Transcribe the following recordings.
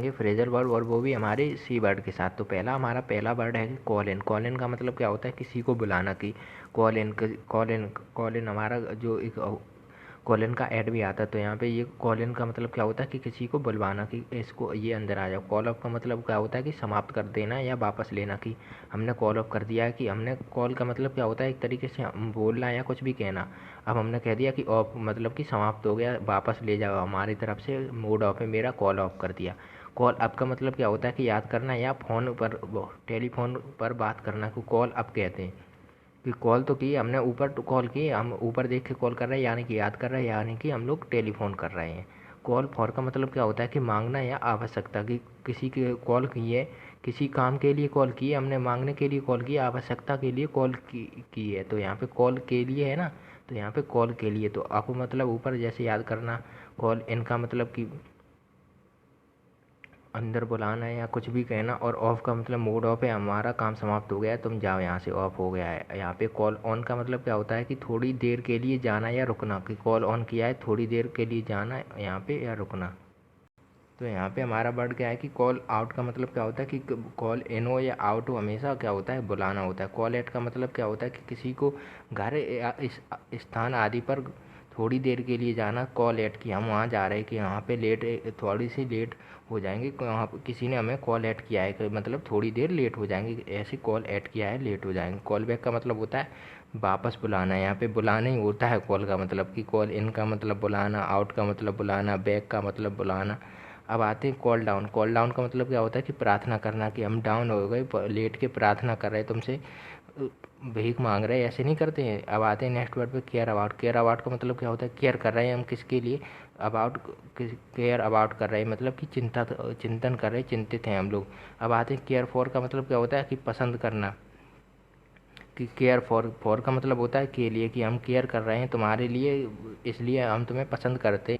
करेंगे phrasal verb और वो भी हमारे सी वर्ड के साथ। तो हमारा पहला वर्ड है कॉल इन। कॉल इन का मतलब क्या होता है? किसी को बुलाना। कि कॉल इन कॉल इन हमारा जो एक कॉल इन का ऐड भी आता है। तो यहाँ पे ये कॉल इन का मतलब क्या होता है? कि किसी को बुलवाना, कि इसको ये अंदर आ जाओ। कॉल ऑफ का मतलब क्या होता है? कि समाप्त कर देना या वापस लेना। कि हमने कॉल ऑफ कर दिया है। कि हमने कॉल का मतलब क्या होता है? एक तरीके से हम बोलना या कुछ भी कहना। अब हमने कह दिया कि ऑफ मतलब कि समाप्त हो गया, वापस ले जाओ, हमारी तरफ से मूड ऑफ है मेरा, कॉल ऑफ कर दिया। कॉल अप का मतलब क्या होता है? कि याद करना या फ़ोन पर टेलीफोन पर बात करना को कॉल अप कहते हैं। कि कॉल तो की हमने, ऊपर तो कॉल की, हम ऊपर देख के कॉल कर रहे हैं, यानी कि याद कर रहे हैं, यानी कि हम लोग टेलीफोन कर रहे हैं। कॉल फॉर का मतलब क्या होता है? कि मांगना या आवश्यकता। कि किसी के कॉल की है, किसी काम के लिए कॉल की है, हमने मांगने के लिए कॉल किया, आवश्यकता के लिए कॉल की है। तो यहाँ पे कॉल के लिए है ना, तो यहाँ पे कॉल के लिए। तो आपको मतलब ऊपर जैसे याद करना, कॉल इनका मतलब कि अंदर बुलाना है या कुछ भी कहना। और ऑफ का मतलब मूड ऑफ है, हमारा काम समाप्त हो गया है, तुम जाओ यहाँ से, ऑफ हो गया है। यहाँ पे कॉल ऑन का मतलब क्या होता है? कि थोड़ी देर के लिए जाना या रुकना। कि कॉल ऑन किया है, थोड़ी देर के लिए जाना यहाँ पे या रुकना। तो यहाँ पे हमारा वर्ड क्या है? कि कॉल आउट का मतलब क्या होता है? कि कॉल इन हो या आउट हो, हमेशा क्या होता है? बुलाना होता है। कॉल एट का मतलब क्या होता है? कि किसी को घर या इस स्थान आदि पर थोड़ी देर के लिए जाना। कॉल एट कि हम वहाँ जा रहे हैं, कि यहाँ पे लेट, थोड़ी सी लेट हो जाएंगे, वहाँ पे किसी ने हमें कॉल एट किया है, कि मतलब थोड़ी देर लेट हो जाएंगे, ऐसे कॉल एट किया है, लेट हो जाएंगे। कॉल बैक का मतलब होता है वापस बुलाना। यहाँ पे बुलाना ही होता है कॉल का मतलब। कि कॉल इन का मतलब बुलाना, आउट का मतलब बुलाना, बैक का मतलब बुलाना। अब आते हैं कॉल डाउन। कॉल डाउन का मतलब क्या होता है? कि प्रार्थना करना। कि हम डाउन हो गए, लेट के प्रार्थना कर रहे हैं, तुमसे भीख मांग रहे हैं, ऐसे नहीं करते हैं। अब आते हैं नेक्स्ट वर्ड पे केयर अबाउट। केयर अबाउट का मतलब क्या होता है? केयर कर रहे हैं हम किसके लिए? अबाउट, केयर अबाउट कर रहे हैं मतलब कि चिंतन कर रहे हैं, चिंतित हैं हम लोग। अब आते हैं केयर फॉर का मतलब क्या होता है? कि पसंद करना। कि केयर फॉर का मतलब होता है के लिए। कि हम केयर कर रहे हैं तुम्हारे लिए, इसलिए हम तुम्हें पसंद करते हैं।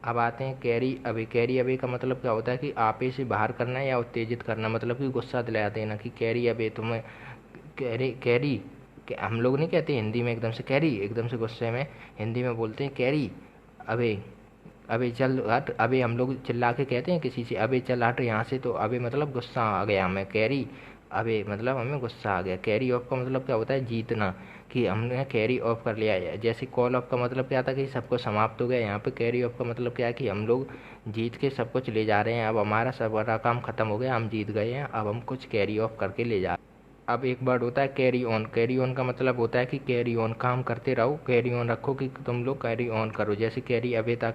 अब आते हैं कैरी अवे। कैरी अवे का मतलब क्या होता है? कि आपे से बाहर करना या उत्तेजित करना, मतलब कि गुस्सा दिला देना। कि कैरी अवे, तुम्हें कैरी कैरी हम लोग नहीं कहते हिंदी में एकदम से कैरी, एकदम से गुस्से में हिंदी में बोलते हैं कैरी अवे। अबे चल हट, अबे हम लोग चिल्ला के कहते हैं किसी से, अबे चल हट यहाँ से। तो अबे मतलब गुस्सा आ गया हमें, कैरी अबे मतलब हमें गुस्सा आ गया। कैरी ऑफ का मतलब क्या होता है? जीतना। कि हमने कैरी ऑफ कर लिया है। जैसे कॉल ऑफ का मतलब क्या था? कि सब कुछ समाप्त हो गया। यहाँ पे कैरी ऑफ का मतलब क्या है? कि हम लोग जीत के सब कुछ ले जा रहे हैं, अब हमारा सारा काम खत्म हो गया, हम जीत गए हैं, अब हम कुछ कैरी ऑफ करके ले जा रहे हैं। अब एक वर्ड होता है कैरी ऑन। कैरी ऑन का मतलब होता है कि कैरी ऑन, काम करते रहो, कैरी ऑन रखो, कि तुम लोग कैरी ऑन करो। जैसे कैरी अवे तक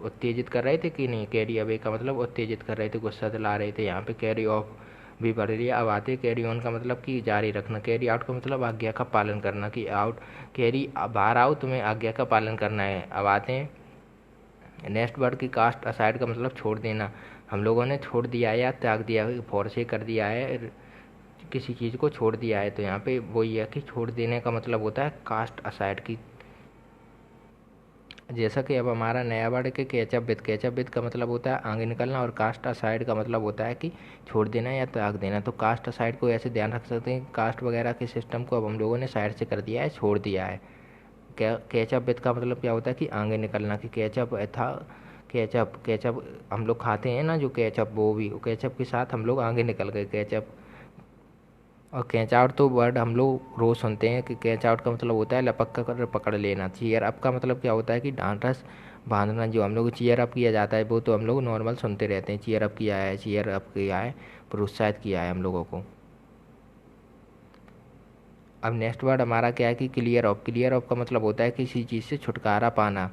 उत्तेजित कर रहे थे कि नहीं, कैरी अवे का मतलब उत्तेजित कर रहे थे, गुस्सा दिला रहे थे। यहाँ पे कैरी ऑफ भी पढ़ लिया। अब आते कैरी ऑन का मतलब कि जारी रखना। कैरी आउट का मतलब आज्ञा का पालन करना। कि आउट कैरी बाहर आओ, तुम्हें आज्ञा का पालन करना है। अब आते हैं नेक्स्ट वर्ड की कास्ट असाइड का मतलब छोड़ देना। हम लोगों ने छोड़ दिया है या त्याग दिया है, फोर्स से कर दिया है, किसी चीज़ को छोड़ दिया है। तो यहाँ पे वही है कि छोड़ देने का मतलब होता है कास्ट असाइड की। जैसा कि अब हमारा नया वर्ड है कि कैचअप विद। कैचअप विद का मतलब होता है आगे निकलना, और कास्ट असाइड का मतलब होता है कि छोड़ देना या त्याग देना। तो कास्ट असाइड को ऐसे ध्यान रख सकते हैं, कास्ट वगैरह के सिस्टम को अब हम लोगों ने साइड से कर दिया है, छोड़ दिया है। कैचअप विद का मतलब क्या होता है? कि आगे निकलना। कि कैचअप था, कैचअप कैचअप हम लोग खाते हैं ना जो कैचअप, वो भी कैचअप के साथ हम लोग आगे निकल गए, कैचअप। और कैच आउट तो वर्ड हम लोग रोज़ सुनते हैं। कि कैच आउट का मतलब होता है लपक कर पकड़ लेना। चीयर अप का मतलब क्या होता है? कि ढांढस बांधना। जो हम लोग चीयर अप किया जाता है वो तो हम लोग नॉर्मल सुनते रहते हैं, चीयर अप किया है, चीयर अप किया है, प्रोत्साहित किया है हम लोगों को। अब नेक्स्ट वर्ड हमारा क्या है? कि क्लियर ऑफ। क्लियर ऑफ का मतलब होता है किसी चीज़ से छुटकारा पाना।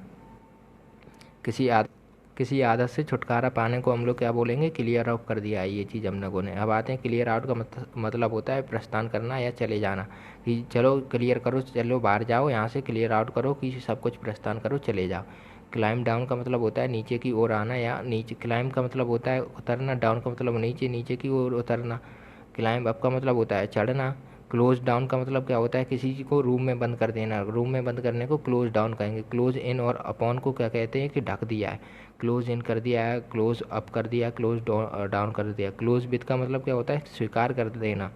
किसी आद किसी आदत से छुटकारा पाने को हम लोग क्या बोलेंगे? क्लियर आउट कर दिया है ये चीज़ हम लोगों ने। अब आते हैं क्लियर आउट का मतलब होता है प्रस्थान करना या चले जाना। कि चलो क्लियर करो, चलो बाहर जाओ यहाँ से, क्लियर आउट करो, कि सब कुछ प्रस्थान करो, चले जाओ। क्लाइम डाउन का मतलब होता है नीचे की ओर आना या नीचे। क्लाइम का मतलब होता है उतरना, डाउन का मतलब नीचे, नीचे की ओर उतरना। क्लाइंब अप का मतलब होता है चढ़ना। क्लोज डाउन का मतलब क्या होता है? किसी को रूम में बंद कर देना। रूम में बंद करने को क्लोज डाउन कहेंगे। क्लोज इन और अपॉन को क्या कहते हैं? कि ढक दिया है। क्लोज इन कर दिया है, क्लोज अप कर दिया, क्लोज डाउन कर दिया। क्लोज विथ का मतलब क्या होता है? स्वीकार कर देना।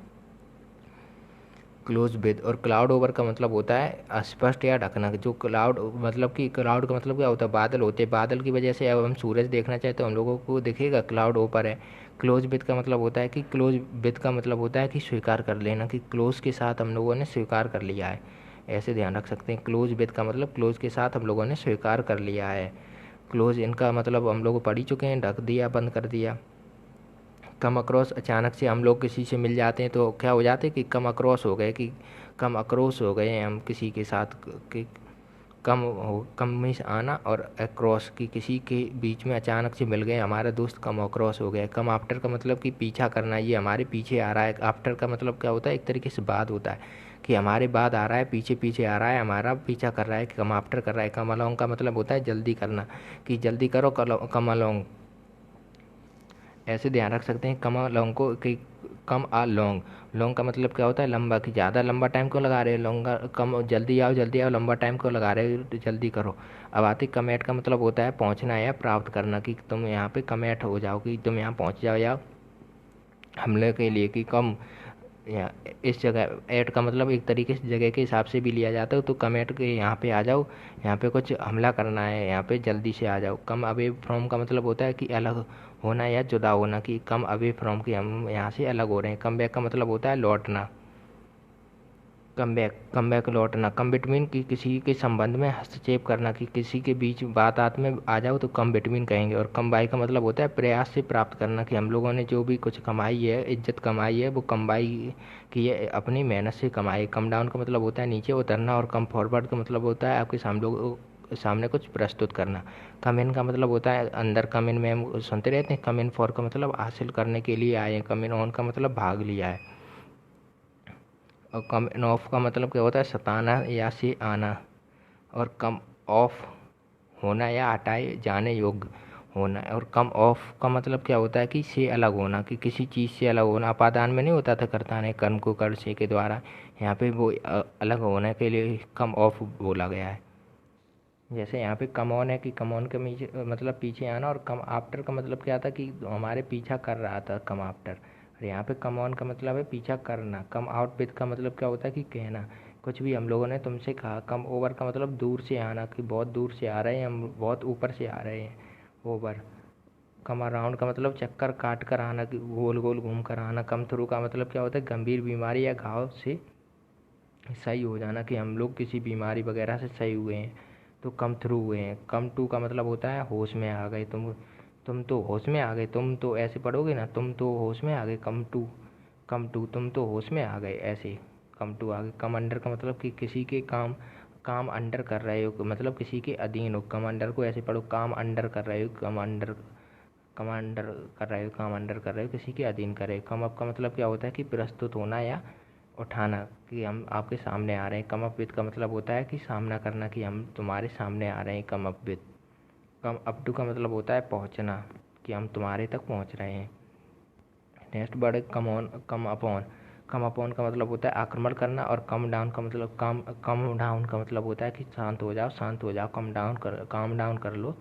Close with. और क्लाउड ओवर का मतलब होता है स्पष्ट या ढकना। जो क्लाउड मतलब कि क्लाउड का मतलब क्या होता है, बादल होते हैं, बादल की वजह से अब हम सूरज देखना चाहें तो हम लोगों को दिखेगा, क्लाउड ऊपर है। क्लोज विद का मतलब होता है कि क्लोज विद का मतलब होता है कि स्वीकार कर लेना, कि क्लोज के साथ हम लोगों ने स्वीकार कर लिया है, ऐसे ध्यान रख सकते हैं। क्लोज विद का मतलब क्लोज के साथ हम लोगों ने स्वीकार कर लिया है। क्लोज इनका मतलब हम लोग पढ़ ही चुके हैं, ढक दिया, बंद कर दिया। कम अक्रॉस, अचानक से हम लोग किसी से मिल जाते हैं तो क्या हो जाते हैं कि कम अक्रॉस हो गए, कि कम अक्रॉस हो गए हैं हम किसी के साथ, कि कम में से आना, और अक्रॉस की किसी के बीच में अचानक से मिल गए हमारा दोस्त, कम अक्रॉस हो गया। कम आफ्टर का मतलब कि पीछा करना, ये हमारे पीछे आ रहा है। आफ्टर का मतलब क्या होता है, एक तरीके से बाद होता है, कि हमारे बाद आ रहा है, पीछे पीछे आ रहा है, हमारा पीछा कर रहा है, कम आफ्टर कर रहा है। कम अलोंग का मतलब होता है जल्दी करना, कि जल्दी करो, कम अलोंग, ऐसे ध्यान रख सकते हैं। कम लॉन्ग को, कि कम आ लॉन्ग, लॉन्ग का मतलब क्या होता है लंबा, कि ज़्यादा लंबा टाइम क्यों लगा रहे हो, लॉन्ग कम, जल्दी आओ जल्दी आओ, लंबा टाइम क्यों लगा रहे हो, जल्दी करो। अब आते कम एट का मतलब होता है पहुंचना या प्राप्त करना, कि तुम यहाँ पे कम एट हो जाओ, कि तुम यहाँ पहुंच जाओ, या हमले के लिए, कि कम या इस जगह। एट का मतलब एक तरीके से जगह के हिसाब से भी लिया जाता है, तो कम एट के यहाँ पे आ जाओ, यहाँ पे कुछ हमला करना है, यहाँ पे जल्दी से आ जाओ। कम अवे फ्रॉम का मतलब होता है कि अलग होना या जुदा होना, कि कम अवे फ्रॉम, कि हम यहाँ से अलग हो रहे हैं। कम बैक का मतलब होता है लौटना, कम बैक लौटना। कम बिटवीन, की किसी के संबंध में हस्तक्षेप करना, कि किसी के बीच बात आत में आ जाओ तो कम बिटवीन कहेंगे। और कम बाई का मतलब होता है प्रयास से प्राप्त करना, कि हम लोगों ने जो भी कुछ कमाई है, इज्जत कमाई है, वो कमाई की है, अपनी मेहनत से कमाई। कम डाउन का मतलब होता है नीचे उतरना। और कम फॉरवर्ड का मतलब होता है आपके सामने कुछ प्रस्तुत करना। कम इन का मतलब होता है अंदर, कम इन में हम सुनते रहते हैं। कम इन फॉर का मतलब हासिल करने के लिए आए हैं। कम इन ऑन का मतलब भाग लिया है। और कम इन ऑफ का मतलब क्या होता है सताना या से आना। और कम ऑफ होना या हटाए जाने योग्य होना। और कम ऑफ का मतलब क्या होता है कि से अलग होना, कि किसी चीज़ से अलग होना। अपादान में नहीं होता था कर्ता ने कर्म को कर से के द्वारा, यहाँ पे वो अलग होने के लिए कम ऑफ बोला गया है। जैसे यहाँ पे कम ऑन है, कि कम ऑन के नीचे मतलब पीछे आना। और कम आफ्टर का मतलब क्या था, कि हमारे पीछा कर रहा था, कम आफ्टर। और यहाँ पे कम ऑन का मतलब है पीछा करना। कम आउट विद का मतलब क्या होता है कि कहना, कुछ भी हम लोगों ने तुमसे कहा। कम ओवर का मतलब दूर से आना, कि बहुत दूर से आ रहे हैं हम, बहुत ऊपर से आ रहे हैं, ओवर। कम अराउंड का मतलब चक्कर काट कर आना, कि गोल गोल घूम कर आना। कम थ्रू का मतलब क्या होता है गंभीर बीमारी या घाव से सही हो जाना, कि हम लोग किसी बीमारी वगैरह से सही हुए हैं, तो कम थ्रू हुए हैं। कम टू का मतलब होता है होश में आ गए, तुम तो होश में आ गए, तुम तो ऐसे पढ़ोगे ना, तुम तो होश में आ गए। कम टू तुम तो होश में आ गए, ऐसे कम टू आ गए। कम अंडर का मतलब कि किसी के काम काम अंडर कर रहे हो, मतलब किसी के अधीन हो। कम अंडर को ऐसे पढ़ो काम अंडर कर रहे हो, कम अंडर कर रहे हो, काम अंडर कर रहे हो, किसी के अधीन कर रहे हो। कम अप का मतलब क्या होता है कि प्रस्तुत होना या उठाना, कि हम आपके सामने आ रहे हैं। कम अप विद का मतलब होता है कि सामना करना, कि हम तुम्हारे सामने आ रहे हैं, come up with. Come up to का मतलब होता है पहुंचना, कि हम तुम्हारे तक पहुंच रहे हैं। नेक्स्ट वर्ड है come on, come upon. Come upon का मतलब होता है आक्रमण करना। और कम डाउन का मतलब कम डाउन का मतलब होता है कि शांत हो जाओ, शांत हो जाओ, काम डाउन कर लो।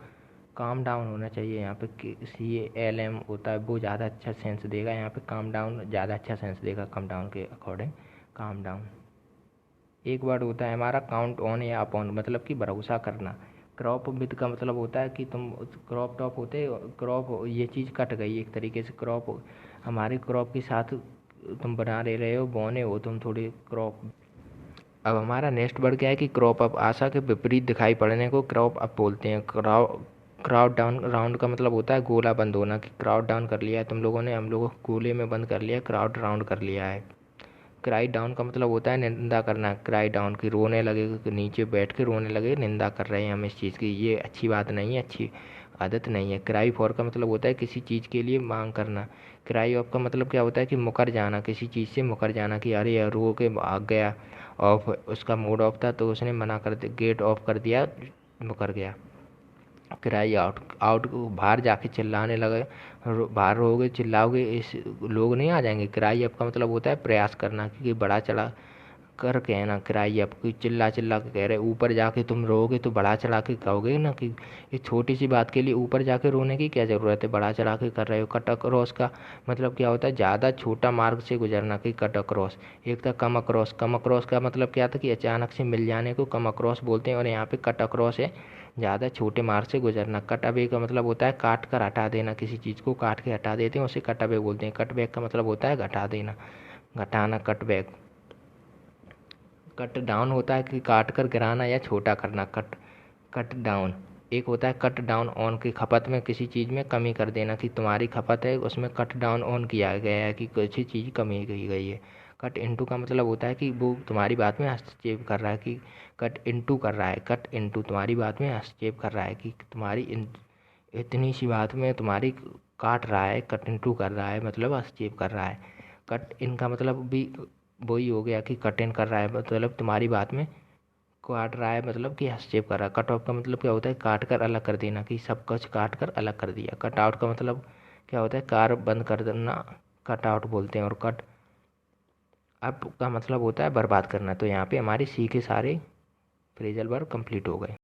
काम डाउन होना चाहिए यहाँ पे, CALM होता है, वो ज़्यादा अच्छा सेंस देगा। यहाँ पे काम डाउन ज़्यादा अच्छा सेंस देगा कम डाउन के अकॉर्डिंग। Calm down. एक वर्ड होता है हमारा काउंट ऑन या अपॉन, मतलब कि भरोसा करना। क्रॉप विद का मतलब होता है कि तुम क्रॉप टॉप होते, क्रॉप ये चीज़ कट गई एक तरीके से, क्रॉप हमारे क्रॉप के साथ तुम बना रहे हो, बोने हो तुम थोड़ी क्रॉप। अब हमारा नेक्स्ट वर्ड क्या है कि क्रॉप अप, आशा के विपरीत दिखाई पड़ने को क्रॉप अप बोलते हैं। क्राउड डाउन, राउंड का मतलब होता है गोला बंद होना, कि क्राउड डाउन कर लिया है तुम लोगों ने, हम लोगों को गोले में बंद कर लिया, क्राउड राउंड कर लिया है। क्राई डाउन का मतलब होता है निंदा करना। क्राई डाउन, की रोने लगे, नीचे बैठ के रोने लगे, निंदा कर रहे हैं हम इस चीज़ की, ये अच्छी बात नहीं है, अच्छी आदत नहीं है। क्राई फॉर का मतलब होता है किसी चीज़ के लिए मांग करना। क्राई ऑफ का मतलब क्या होता है कि मुकर जाना, किसी चीज़ से मुकर जाना, कि अरे यार रो के भाग गया, ऑफ उसका मूड ऑफ था तो उसने मना कर दिया, गेट ऑफ कर दिया, मुकर गया। क्राई आउट, आउट बाहर जाके चिल्लाने लगे, बाहर रहोगे चिल्लाओगे इस लोग नहीं आ जाएंगे। क्राई अप का मतलब होता है प्रयास करना, क्योंकि बड़ा चढ़ा करके है ना कराइए, अब कोई चिल्ला चिल्ला के कह रहे, ऊपर जाके तुम रोओगे तो बढ़ा चढ़ा के कहोगे ना कि इस छोटी सी बात के लिए ऊपर जाके रोने की क्या ज़रूरत है, बढ़ा चढ़ा के कर रहे हो। कट अक्रॉस का मतलब क्या होता है, ज़्यादा छोटा मार्ग से गुजरना कि कट अक्रॉस। एक था कम अक्रॉस, कम अक्रॉस का मतलब क्या था कि अचानक से मिल जाने को कम अक्रॉस बोलते हैं, और यहाँ पे कट अक्रॉस है ज़्यादा छोटे मार्ग से गुजरना। कट अवे का मतलब होता है काट कर हटा देना, किसी चीज़ को काट के हटा देते हैं उसे कट अवे बोलते हैं। कट बैक का मतलब होता है घटा देना, घटाना, कट बैक। कट डाउन होता है कि काट कर गिराना या छोटा करना, कट कट डाउन। एक होता है कट डाउन ऑन की खपत में किसी चीज़ में कमी कर देना, कि तुम्हारी खपत है उसमें कट डाउन ऑन किया गया है कि किसी चीज़ कमी की गई है। कट इनटू का मतलब होता है कि वो तुम्हारी बात में हस्तक्षेप कर रहा है, कि कट इनटू कर रहा है, कट इनटू तुम्हारी बात में हस्तक्षेप कर रहा है, कि तुम्हारी इतनी सी बात में तुम्हारी काट रहा है, कट इनटू कर रहा है मतलब हस्तक्षेप कर रहा है। कट इन का मतलब भी वही हो गया कि कट इन कर रहा है मतलब तुम्हारी बात में काट रहा है, मतलब कि हस्तक्षेप कर रहा है। कट ऑफ का मतलब क्या होता है, काट कर अलग कर देना, कि सब कुछ काट कर अलग कर दिया। कट आउट का मतलब क्या होता है, कार बंद कर देना, कट आउट बोलते हैं। और कट अप का मतलब होता है बर्बाद करना। तो यहाँ पे हमारे सी के सारे फ्रेजल वर्ब कंप्लीट हो गए।